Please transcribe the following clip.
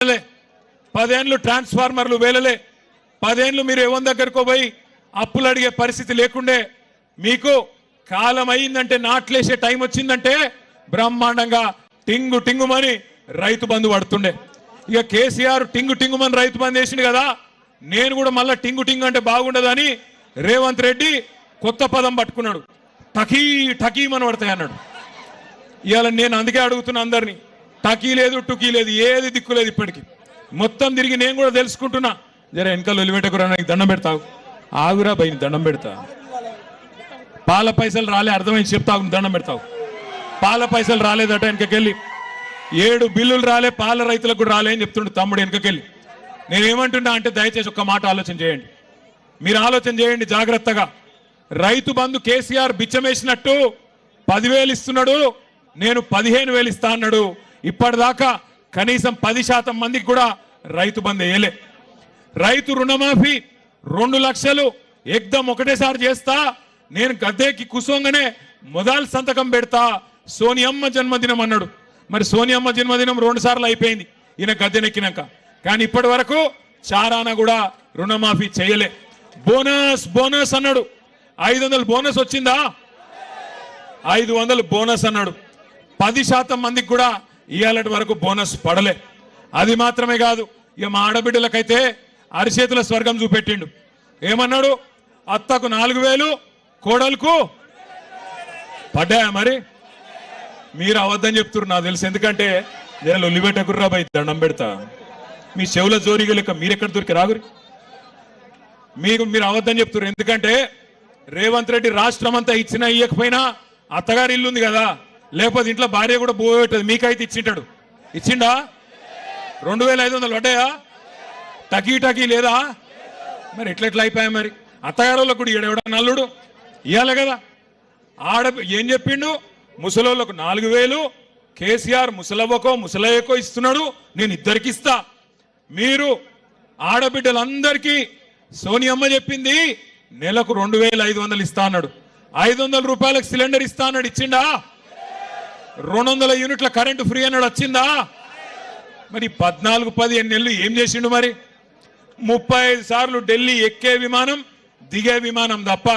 10 ఏళ్ళు ట్రాన్స్ఫార్మర్లు వేలలే 10 ఏళ్ళు మీరు ఎవరి దగ్గరకు పోయి అప్పులు అడిగే పరిస్థితి లేకుండే మీకు కాలం అయిందంటే నాట్లేసే టైం వచ్చిందంటే బ్రహ్మాండంగా టింగు టింగుమని రైతు బంధు పడుతుండే ఇక కేసీఆర్ టింగు టింగుమని రైతు బంధు వేసిండు కదా నేను కూడా మళ్ళా టింగు టింగు అంటే బాగుండదని రేవంత్ రెడ్డి కొత్త పదం పట్టుకున్నాడు టకీ టకీమని పడతాయి అన్నాడు ఇవాళ నేను అందుకే అడుగుతున్నా అందరినీ టకీ లేదు టుకీ లేదు ఏది దిక్కు లేదు ఇప్పటికి మొత్తం తిరిగి నేను కూడా తెలుసుకుంటున్నా జర వెనకాల ఒలిపెట్టకురా నాకు దండం పెడతావు ఆగురా బయట దండం పెడతా పాల పైసలు రాలే అర్థమైంది చెప్తావు దండం పెడతావు పాల పైసలు రాలేదట వెనకకెళ్ళి 7 బిల్లులు రాలే పాల రైతులకు కూడా రాలే అని చెప్తుండే తమ్ముడు వెనకకెళ్ళి నేనేమంటున్నా అంటే దయచేసి ఒక్క మాట ఆలోచన చేయండి మీరు ఆలోచన చేయండి జాగ్రత్తగా రైతు బంధు కేసీఆర్ బిచ్చమేసినట్టు 10,000 ఇస్తున్నాడు నేను 15,000 ఇస్తా అన్నాడు ఇప్పటిదాకా కనీసం 10% మందికి కూడా రైతు బంధు వేయలే రైతు రుణమాఫీ 2 లక్షలు ఎగ్దం ఒకటేసారి చేస్తా నేను గద్దెకి కుసోంగానే మొదలు సంతకం పెడతా సోనియమ్మ జన్మదినం అన్నాడు మరి సోనియమ్మ జన్మదినం 2 సార్లు అయిపోయింది ఈయన గద్దెనెక్కినాక కానీ ఇప్పటి వరకు చారాన కూడా రుణమాఫీ చేయలే బోనస్ బోనస్ అన్నాడు 500 బోనస్ వచ్చిందా 500 బోనస్ అన్నాడు 10% మందికి కూడా ఇవాళటి వరకు బోనస్ పడలే అది మాత్రమే కాదు ఇక మా ఆడబిడ్డలకైతే అరిచేతుల స్వర్గం చూపెట్టిండు ఏమన్నాడు అత్తకు 4,000 కోడలకు పడ్డాయా మరి మీరు అవద్దని చెప్తున్నారు నాకు తెలుసు ఎందుకంటే నేను ఒలిపెట్టకుర్రా బై దండం పెడతా మీ చెవుల జోరిగా లెక్క మీరెక్కడ దొరికి రాగురి మీరు అవద్దని చెప్తున్నారు ఎందుకంటే రేవంత్ రెడ్డి రాష్ట్రం అంతా ఇచ్చినా ఇయ్యకపోయినా అత్తగారి ఇల్లు ఉంది కదా లేకపోతే ఇంట్లో భార్య కూడా పోయేటది మీకైతే ఇచ్చింటాడు ఇచ్చిండా 2,500 పడ్డాయా టకీ టకీ లేదా మరి ఎట్లెట్లా అయిపోయా మరి అత్తగారులకు కూడా ఈడెవడ నల్లుడు ఇవ్వాలి కదా ఏం చెప్పిండు ముసలోళ్ళకు 4,000 కేసీఆర్ ముసలవ్వకో ముసలయ్యకో ఇస్తున్నాడు నేను ఇద్దరికి ఇస్తా మీరు ఆడబిడ్డలందరికీ సోనియమ్మ చెప్పింది నెలకు 2,500 ఇస్తా అన్నాడు 500 రూపాయలకు సిలిండర్ ఇస్తా అన్నాడు ఇచ్చిండా 200 యూనిట్ల కరెంటు ఫ్రీ అన్నాడు వచ్చిందా మరి 14-15 నెలలు ఏం చేసిండు మరి 35 సార్లు ఢిల్లీ ఎక్కే విమానం దిగే విమానం తప్ప